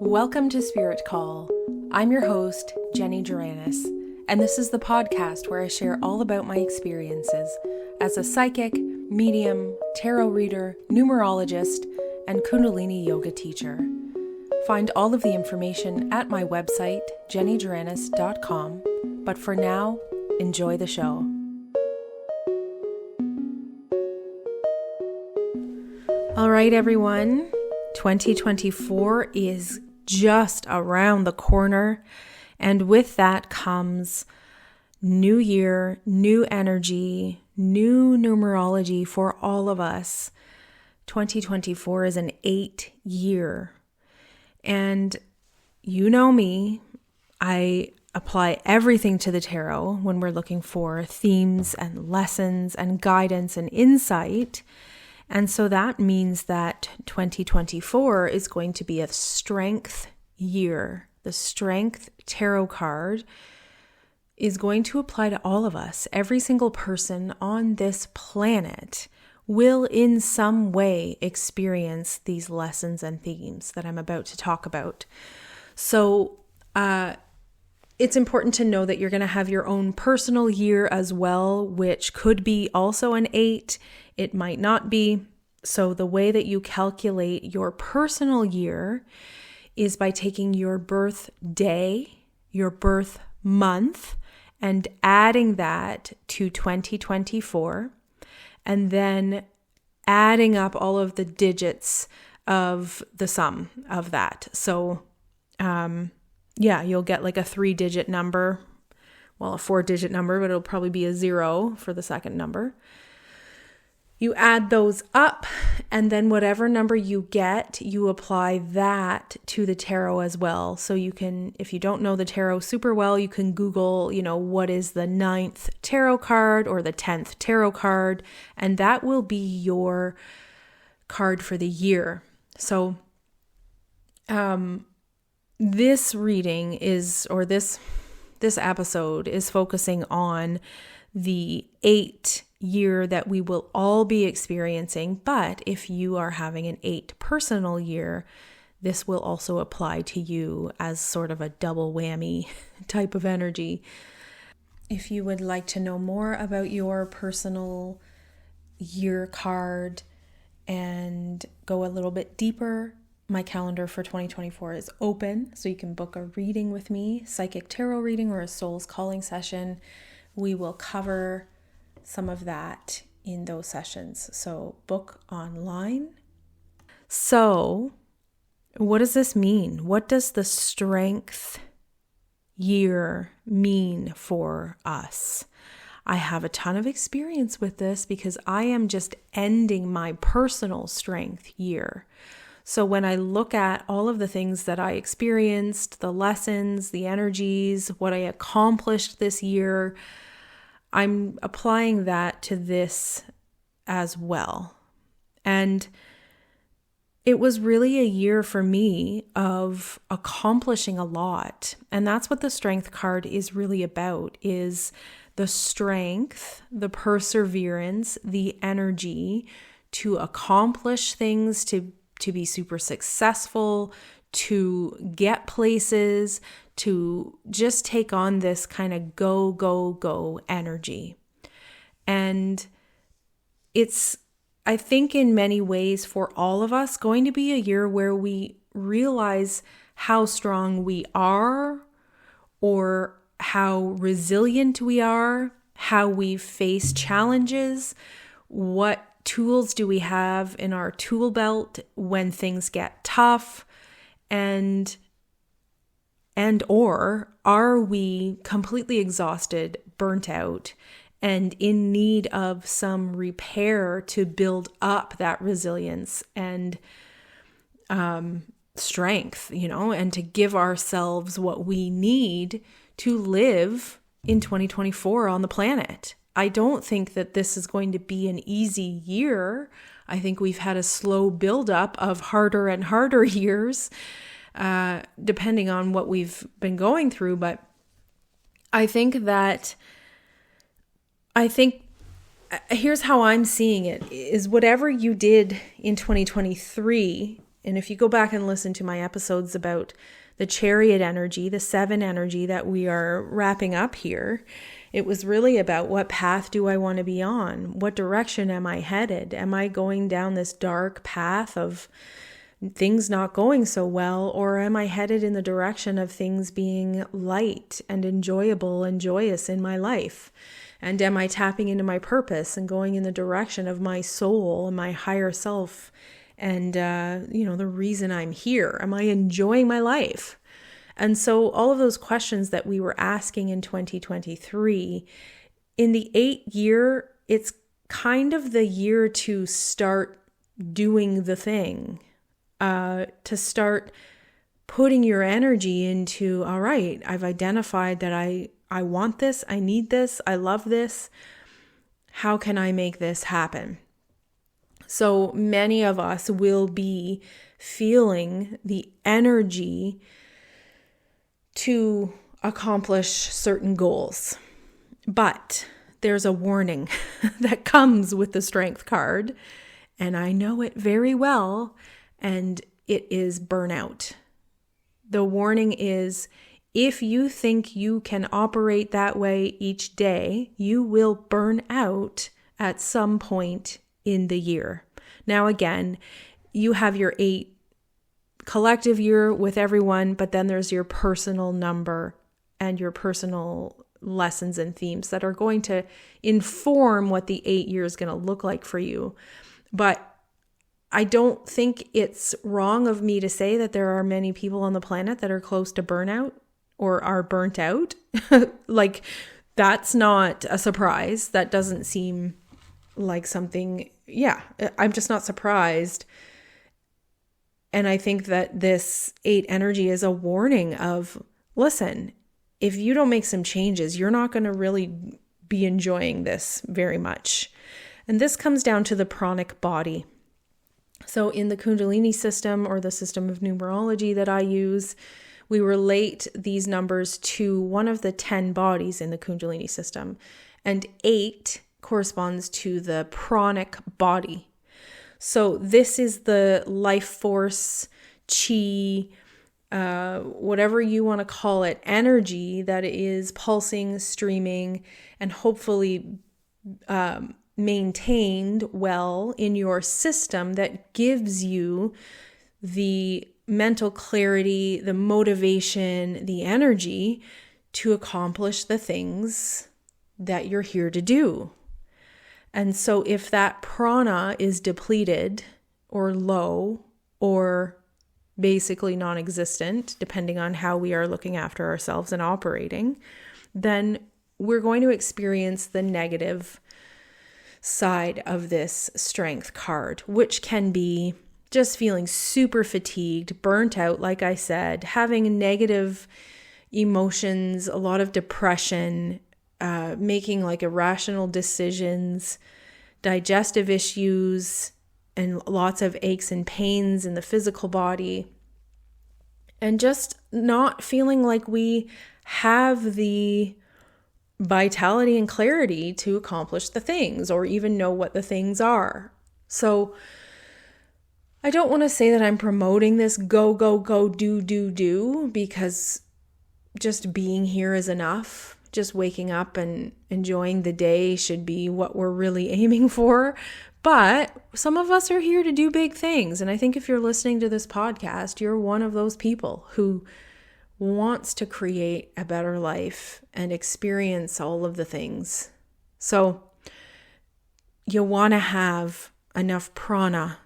Welcome to Spirit Call. I'm your host, Jenny Duranis, and this is the podcast where I share all about my experiences as a psychic, medium, tarot reader, numerologist, and Kundalini yoga teacher. Find all of the information at my website, jennyduranis.com, but for now, enjoy the show. All right, everyone, 2024 is just around the corner, and with that comes new year, new energy, new numerology for all of us. 2024 is an 8-year, and you know me, I apply everything to the tarot when we're looking for themes and lessons and guidance and insight. And so that means that 2024 is going to be a strength year. The strength tarot card is going to apply to all of us. Every single person on this planet will in some way experience these lessons and themes that I'm about to talk about. So it's important to know that you're going to have your own personal year as well, which could be also an 8. It might not be. So the way that you calculate your personal year is by taking your birth day, your birth month, and adding that to 2024, and then adding up all of the digits of the sum of that. So, you'll get like a 3-digit number, well, a 4-digit number, but it'll probably be a 0 for the second number. You add those up, and then whatever number you get, you apply that to the tarot as well. So you can, if you don't know the tarot super well, you can Google, what is the 9th tarot card or the 10th tarot card, and that will be your card for the year. So this reading this episode is focusing on the 8-year that we will all be experiencing. But if you are having an 8 personal year, this will also apply to you as sort of a double whammy type of energy. If you would like to know more about your personal year card and go a little bit deeper, my calendar for 2024 is open, so you can book a reading with me, psychic tarot reading or a soul's calling session. We will cover some of that in those sessions. So book online. So what does this mean? What does the strength year mean for us? I have a ton of experience with this because I am just ending my personal strength year. So when I look at all of the things that I experienced, the lessons, the energies, what I accomplished this year, I'm applying that to this as well. And it was really a year for me of accomplishing a lot. And that's what the strength card is really about, is the strength, the perseverance, the energy to accomplish things, to be super successful, to get places, to just take on this kind of go, go, go energy. And it's, I think in many ways for all of us, going to be a year where we realize how strong we are, or how resilient we are, how we face challenges, what tools do we have in our tool belt when things get tough, or are we completely exhausted, burnt out, and in need of some repair to build up that resilience and strength, and to give ourselves what we need to live in 2024 on the planet. I don't think that this is going to be an easy year. I think we've had a slow buildup of harder and harder years, depending on what we've been going through. But I think here's how I'm seeing it, is whatever you did in 2023 And if you go back and listen to my episodes about the chariot energy, the 7 energy that we are wrapping up here, it was really about what path do I want to be on? What direction am I headed? Am I going down this dark path of things not going so well, or am I headed in the direction of things being light and enjoyable and joyous in my life? And am I tapping into my purpose and going in the direction of my soul and my higher self and, the reason I'm here? Am I enjoying my life? And so all of those questions that we were asking in 2023, in the 8th year, it's kind of the year to start doing the thing, to start putting your energy into, all right, I've identified that I want this, I need this, I love this. How can I make this happen? So many of us will be feeling the energy to accomplish certain goals. But there's a warning that comes with the Strength card, and I know it very well, and it is burnout. The warning is, if you think you can operate that way each day, you will burn out at some point in the year. Now, again, you have your 8 collective year with everyone, but then there's your personal number and your personal lessons and themes that are going to inform what the 8 year is going to look like for you. But I don't think it's wrong of me to say that there are many people on the planet that are close to burnout or are burnt out. Like, that's not a surprise. That doesn't seem like something, I'm just not surprised. And I think that this 8 energy is a warning of, listen, if you don't make some changes, you're not going to really be enjoying this very much. And this comes down to the pranic body. So in the Kundalini system, or the system of numerology that I use, we relate these numbers to one of the 10 bodies in the Kundalini system. And 8 corresponds to the pranic body. So this is the life force, chi, whatever you want to call it, energy that is pulsing, streaming, and hopefully maintained well in your system, that gives you the mental clarity, the motivation, the energy to accomplish the things that you're here to do. And so if that prana is depleted or low or basically non-existent, depending on how we are looking after ourselves and operating, then we're going to experience the negative side of this Strength card, which can be just feeling super fatigued, burnt out, like I said, having negative emotions, a lot of depression, making like irrational decisions, digestive issues, and lots of aches and pains in the physical body, and just not feeling like we have the vitality and clarity to accomplish the things or even know what the things are. So I don't want to say that I'm promoting this go, do, because just being here is enough. Just waking up and enjoying the day should be what we're really aiming for. But some of us are here to do big things. And I think if you're listening to this podcast, you're one of those people who wants to create a better life and experience all of the things. So you want to have enough prana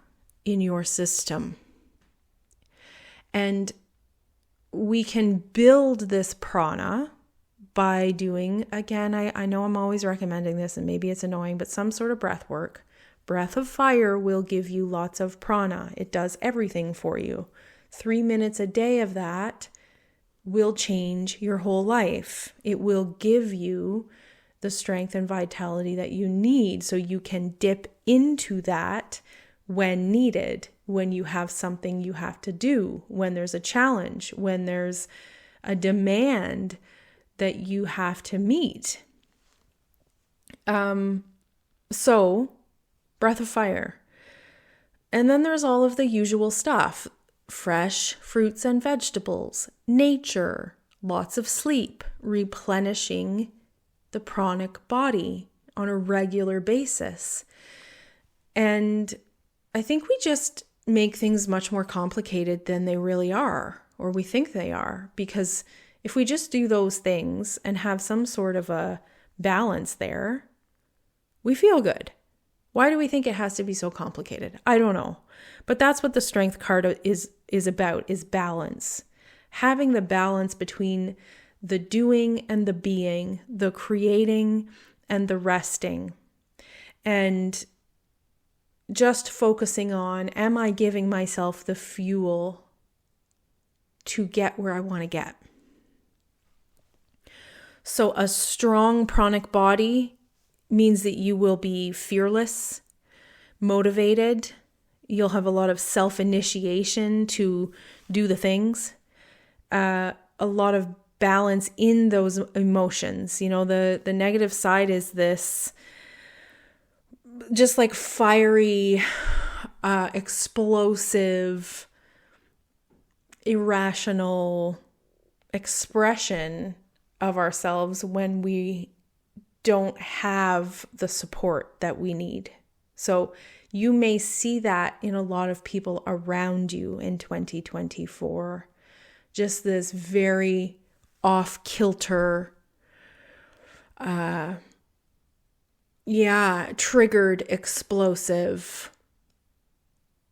in your system. And we can build this prana by doing, again, I know I'm always recommending this and maybe it's annoying, but some sort of breath work. Breath of fire will give you lots of prana. It does everything for you. 3 minutes a day of that will change your whole life. It will give you the strength and vitality that you need so you can dip into that when needed, when you have something you have to do, when there's a challenge, when there's a demand that you have to meet. So, breath of fire. And then there's all of the usual stuff: fresh fruits and vegetables, nature, lots of sleep, replenishing the pranic body on a regular basis. And I think we just make things much more complicated than they really are, or we think they are, because if we just do those things and have some sort of a balance there, we feel good. Why do we think it has to be so complicated? I don't know. But that's what the strength card is about, is balance. Having the balance between the doing and the being, the creating and the resting. And just focusing on, am I giving myself the fuel to get where I want to get? So a strong pranic body means that you will be fearless, motivated. You'll have a lot of self-initiation to do the things. A lot of balance in those emotions. You know, the negative side is this just like fiery, explosive, irrational expression of ourselves when we don't have the support that we need. So you may see that in a lot of people around you in 2024. Just this very off-kilter, triggered, explosive,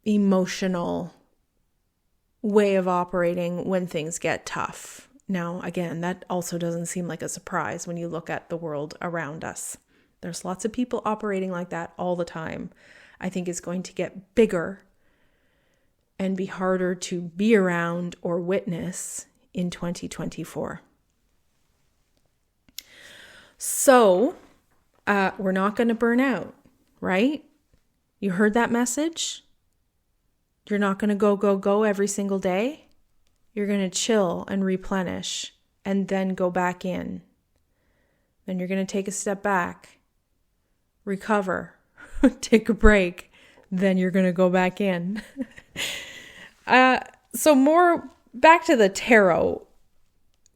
emotional way of operating when things get tough. Now, again, that also doesn't seem like a surprise when you look at the world around us. There's lots of people operating like that all the time. I think it's going to get bigger and be harder to be around or witness in 2024. So, we're not going to burn out, right? You heard that message? You're not going to go every single day. You're going to chill and replenish and then go back in. Then you're going to take a step back, recover, take a break. Then you're going to go back in. So more back to the tarot.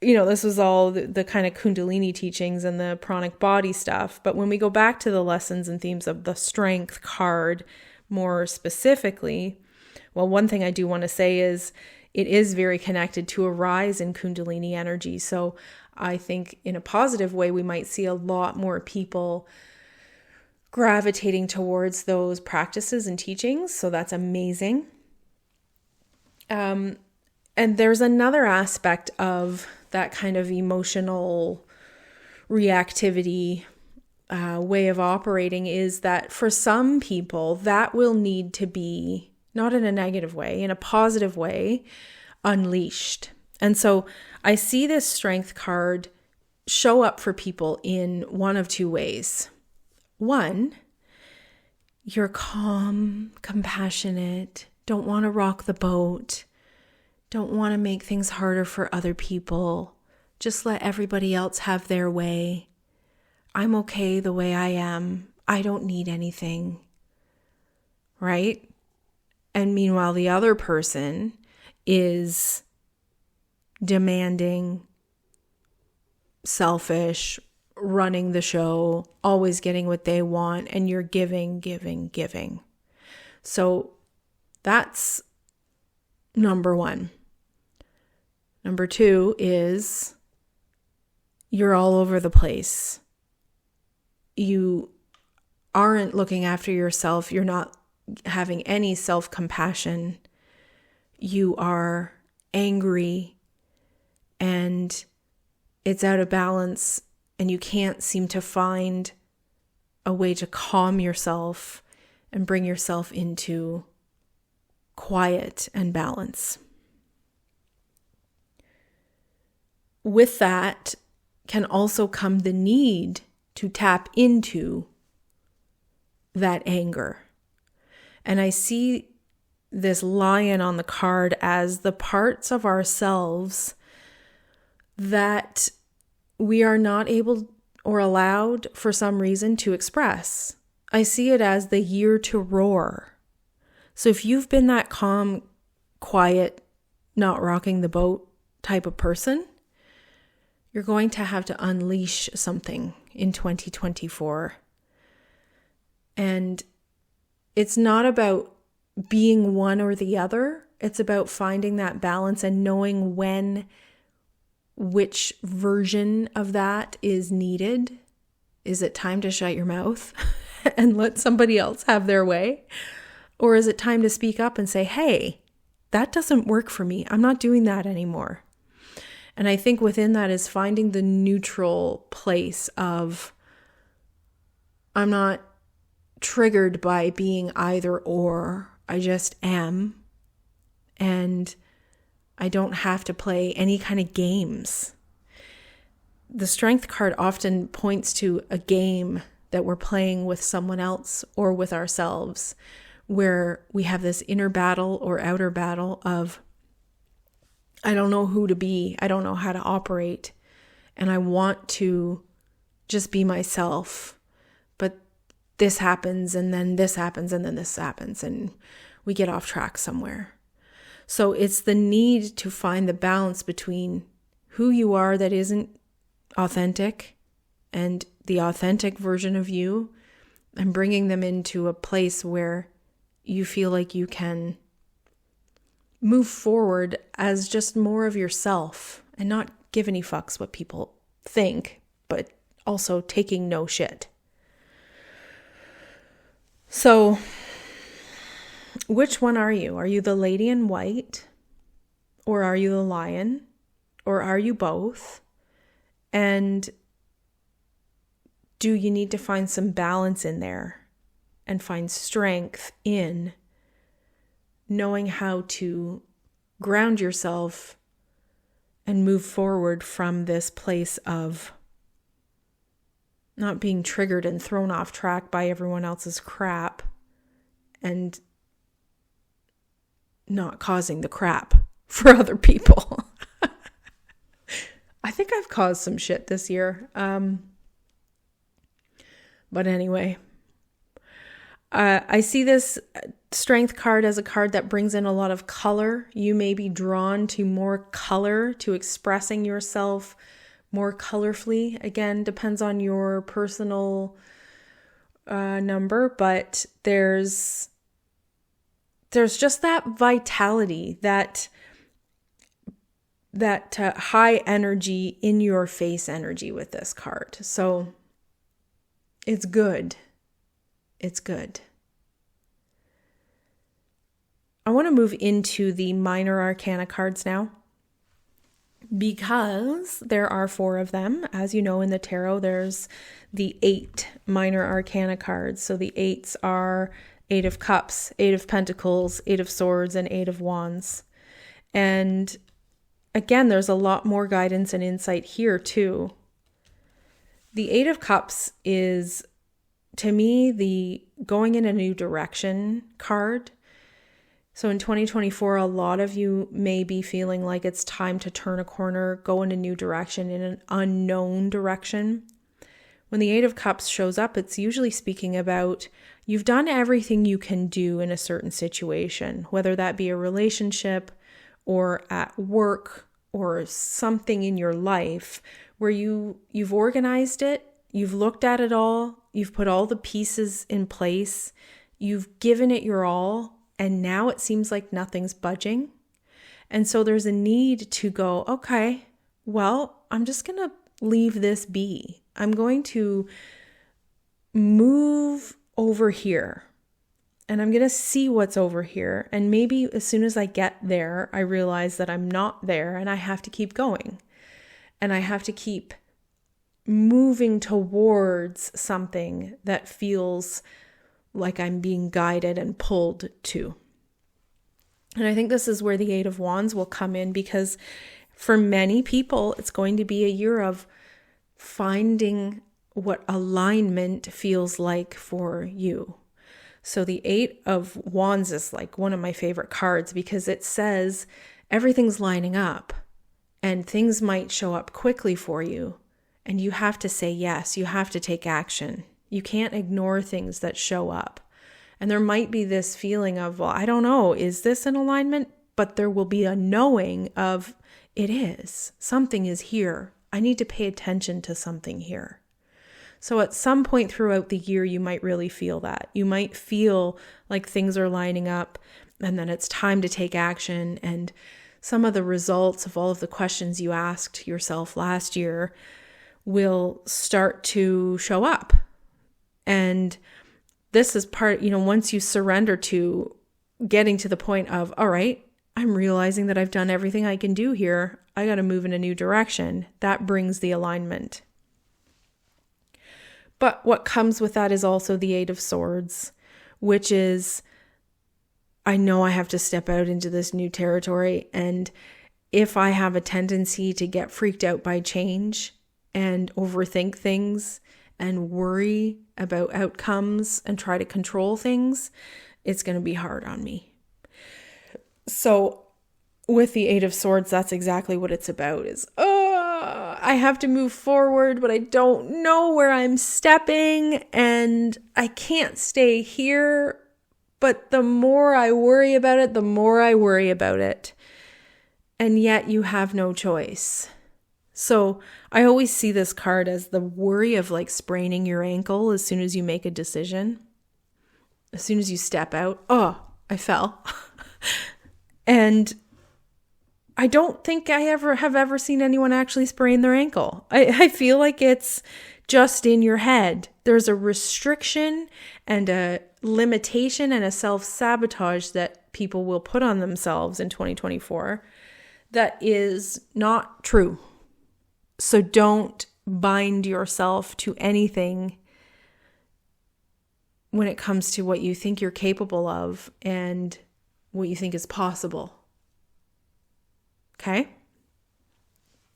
You know, this was all the kind of Kundalini teachings and the pranic body stuff. But when we go back to the lessons and themes of the strength card more specifically, well, one thing I do want to say is it is very connected to a rise in Kundalini energy. So I think in a positive way, we might see a lot more people gravitating towards those practices and teachings. So that's amazing. And there's another aspect of that kind of emotional reactivity way of operating is that for some people, that will need to be, not in a negative way, in a positive way, unleashed. And so I see this strength card show up for people in one of two ways. One, you're calm, compassionate, don't want to rock the boat, don't want to make things harder for other people, just let everybody else have their way. I'm okay the way I am. I don't need anything, right? And meanwhile, the other person is demanding, selfish, running the show, always getting what they want, and you're giving. So that's number one. Number two is you're all over the place. You aren't looking after yourself. You're not having any self-compassion. You are angry and it's out of balance and you can't seem to find a way to calm yourself and bring yourself into quiet and balance. With that can also come the need to tap into that anger. And I see this lion on the card as the parts of ourselves that we are not able or allowed for some reason to express. I see it as the year to roar. So if you've been that calm, quiet, not rocking the boat type of person, you're going to have to unleash something in 2024. And it's not about being one or the other. It's about finding that balance and knowing when which version of that is needed. Is it time to shut your mouth and let somebody else have their way? Or is it time to speak up and say, hey, that doesn't work for me. I'm not doing that anymore. And I think within that is finding the neutral place of, I'm not triggered by being either or. I just am. And I don't have to play any kind of games. The Strength card often points to a game that we're playing with someone else or with ourselves, where we have this inner battle or outer battle of, I don't know who to be, I don't know how to operate, and I want to just be myself, but this happens, and then this happens, and then this happens, and we get off track somewhere. So it's the need to find the balance between who you are that isn't authentic and the authentic version of you, and bringing them into a place where you feel like you can move forward as just more of yourself and not give any fucks what people think, but also taking no shit. So, which one are you? Are you the lady in white? Or are you the lion? Or are you both? And do you need to find some balance in there and find strength in knowing how to ground yourself and move forward from this place of not being triggered and thrown off track by everyone else's crap and not causing the crap for other people. I think I've caused some shit this year. But anyway, I see this Strength card as a card that brings in a lot of color. You may be drawn to more color, to expressing yourself more colorfully. Again, depends on your personal number, but there's just that vitality, that high energy, in your face energy with this card. So it's good. It's good. I want to move into the minor arcana cards now, because there are 4 of them. As you know, in the tarot, there's the 8 minor arcana cards. So the 8s are 8 of Cups, 8 of Pentacles, 8 of Swords, and 8 of Wands. And again, there's a lot more guidance and insight here too. The 8 of Cups is, to me, the going in a new direction card. So in 2024, a lot of you may be feeling like it's time to turn a corner, go in a new direction, in an unknown direction. When the 8 of Cups shows up, it's usually speaking about you've done everything you can do in a certain situation, whether that be a relationship or at work or something in your life where you've organized it, you've looked at it all, you've put all the pieces in place, you've given it your all, and now it seems like nothing's budging. And so there's a need to go, okay, well, I'm just going to leave this be. I'm going to move over here and I'm going to see what's over here. And maybe as soon as I get there, I realize that I'm not there and I have to keep going. And I have to keep moving towards something that feels like I'm being guided and pulled to. And I think this is where the 8 of Wands will come in, because for many people, it's going to be a year of finding what alignment feels like for you. So the 8 of Wands is like one of my favorite cards, because it says everything's lining up and things might show up quickly for you. And you have to say yes, you have to take action. You can't ignore things that show up. And there might be this feeling of, well, I don't know, is this in alignment? But there will be a knowing of, it is. Something is here. I need to pay attention to something here. So at some point throughout the year, you might really feel that. You might feel like things are lining up and then it's time to take action. And some of the results of all of the questions you asked yourself last year will start to show up. And this is part, once you surrender to getting to the point of, all right, I'm realizing that I've done everything I can do here. I got to move in a new direction. That brings the alignment. But what comes with that is also the Eight of Swords, which is, I know I have to step out into this new territory. And if I have a tendency to get freaked out by change and overthink things and worry about outcomes and try to control things, it's going to be hard on me. So with the Eight of Swords, that's exactly what it's about is, I have to move forward, but I don't know where I'm stepping and I can't stay here. But the more I worry about it, the more I worry about it. And yet you have no choice. So I always see this card as the worry of like spraining your ankle as soon as you make a decision. As soon as you step out, I fell. And I don't think I have ever seen anyone actually sprain their ankle. I feel like it's just in your head. There's a restriction and a limitation and a self-sabotage that people will put on themselves in 2024 that is not true. So don't bind yourself to anything when it comes to what you think you're capable of and what you think is possible. Okay?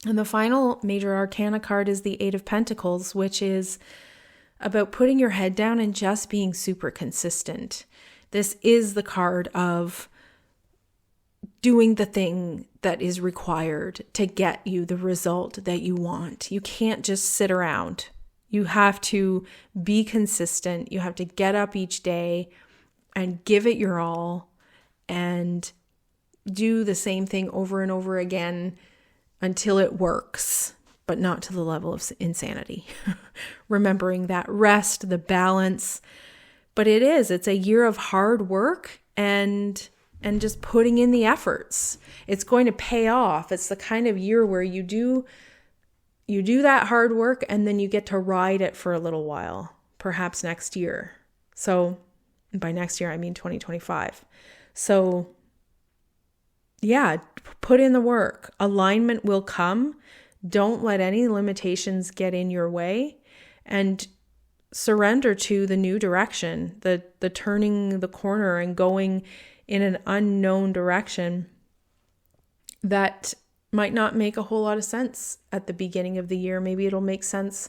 And the final major arcana card is the Eight of Pentacles, which is about putting your head down and just being super consistent. This is the card of doing the thing that is required to get you the result that you want. You can't just sit around. You have to be consistent. You have to get up each day and give it your all and do the same thing over and over again until it works, but not to the level of insanity. Remembering that rest, the balance. But it's a year of hard work and just putting in the efforts. It's going to pay off. It's the kind of year where you do that hard work and then you get to ride it for a little while, perhaps next year. So by next year, I mean 2025. So yeah, put in the work. Alignment will come. Don't let any limitations get in your way and surrender to the new direction, the turning the corner and going in an unknown direction that might not make a whole lot of sense at the beginning of the year. Maybe it'll make sense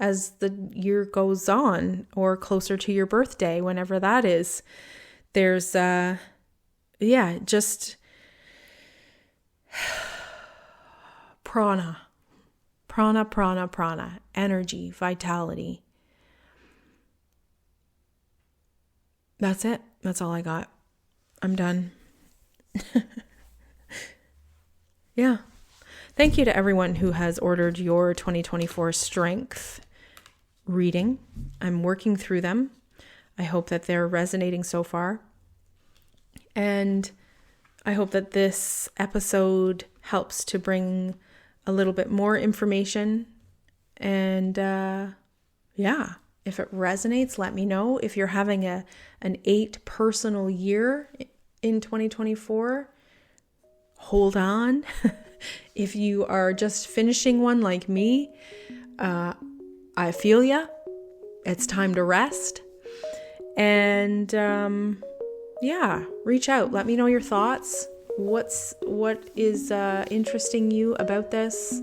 as the year goes on or closer to your birthday, whenever that is. There's, just prana, energy, vitality. That's it. That's all I got. I'm done. Yeah. Thank you to everyone who has ordered your 2024 strength reading. I'm working through them. I hope that they're resonating so far. And I hope that this episode helps to bring a little bit more information. And if it resonates, let me know. If you're having an 8 personal year in 2024, hold on. If you are just finishing one like me, I feel ya. It's time to rest. And reach out. Let me know your thoughts. What is interesting you about this?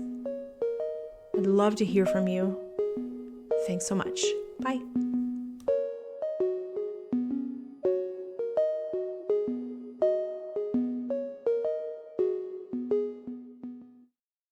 I'd love to hear from you. Thanks so much. Bye.